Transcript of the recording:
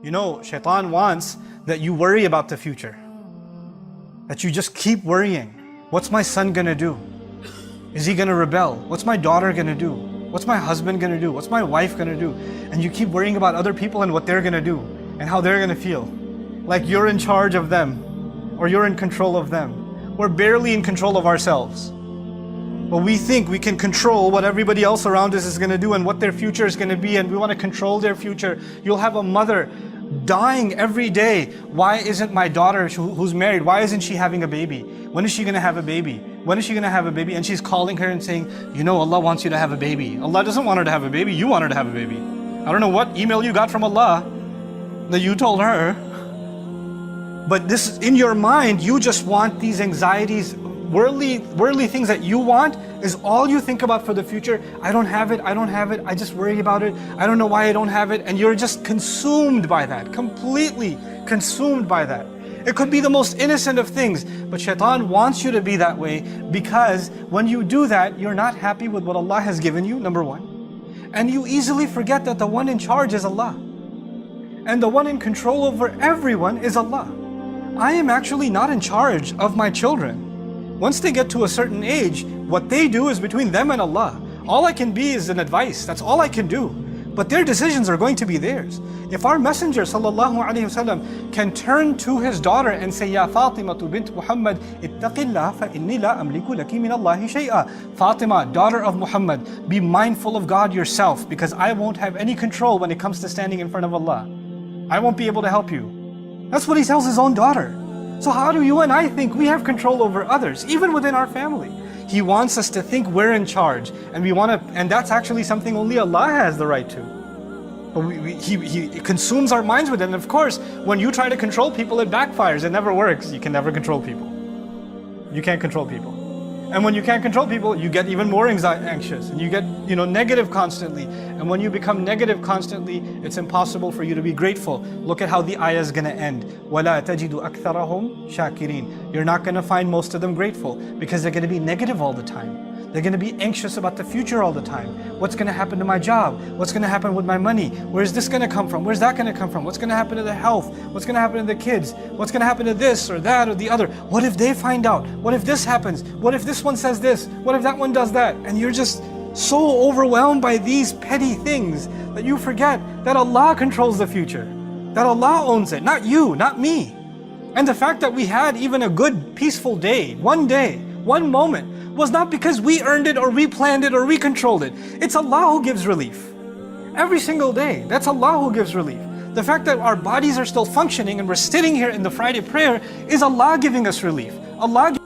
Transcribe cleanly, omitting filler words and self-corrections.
You know, shaitan wants that you worry about the future. That you just keep worrying. What's my son gonna do? Is he gonna rebel? What's my daughter gonna do? What's my husband gonna do? What's my wife gonna do? And you keep worrying about other people and what they're gonna do and how they're gonna feel. Like you're in charge of them or you're in control of them. We're barely in control of ourselves. But we think we can control what everybody else around us is gonna do and what their future is gonna be, and we wanna control their future. You'll have a mother dying every day. Why isn't my daughter who's married, why isn't she having a baby? When is she gonna have a baby? When is she gonna have a baby? And she's calling her and saying, you know, Allah wants you to have a baby. Allah doesn't want her to have a baby, you want her to have a baby. I don't know what email you got from Allah that you told her. But this, in your mind, you just want these anxieties, worldly things that you want is all you think about for the future. I don't have it, I just worry about it. I don't know why I don't have it. And you're just consumed by that, completely consumed by that. It could be the most innocent of things, but shaitan wants you to be that way, because when you do that, you're not happy with what Allah has given you, number one. And you easily forget that the one in charge is Allah. And the one in control over everyone is Allah. I am actually not in charge of my children. Once they get to a certain age, what they do is between them and Allah. All I can be is an advice, that's all I can do. But their decisions are going to be theirs. If our Messenger ﷺ can turn to his daughter and say, Ya Fatima bint Muhammad, ittaqillah fa inni la amliku laki min Allahi shay'a. Fatima, daughter of Muhammad, be mindful of God yourself, because I won't have any control when it comes to standing in front of Allah. I won't be able to help you. That's what he tells his own daughter. So how do you and I think we have control over others, even within our family? He wants us to think we're in charge, and and that's actually something only Allah has the right to. But He consumes our minds with it. And of course, when you try to control people, it backfires. It never works. You can never control people. You can't control people. And when you can't control people, you get even more anxious, and you get negative constantly. And when you become negative constantly, it's impossible for you to be grateful. Look at how the ayah is going to end. وَلَا تَجِدُ أَكْثَرَهُمْ شَاكِرِينَ. You're not going to find most of them grateful, because they're going to be negative all the time. They're going to be anxious about the future all the time. What's going to happen to my job? What's going to happen with my money? Where's this going to come from? Where's that going to come from? What's going to happen to the health? What's going to happen to the kids? What's going to happen to this or that or the other? What if they find out? What if this happens? What if this one says this? What if that one does that? And you're just so overwhelmed by these petty things that you forget that Allah controls the future. That Allah owns it, not you, not me. And the fact that we had even a good, peaceful day, one moment, was not because we earned it or we planned it or we controlled it. It's Allah who gives relief. Every single day, that's Allah who gives relief. The fact that our bodies are still functioning and we're sitting here in the Friday prayer is Allah giving us relief. Allah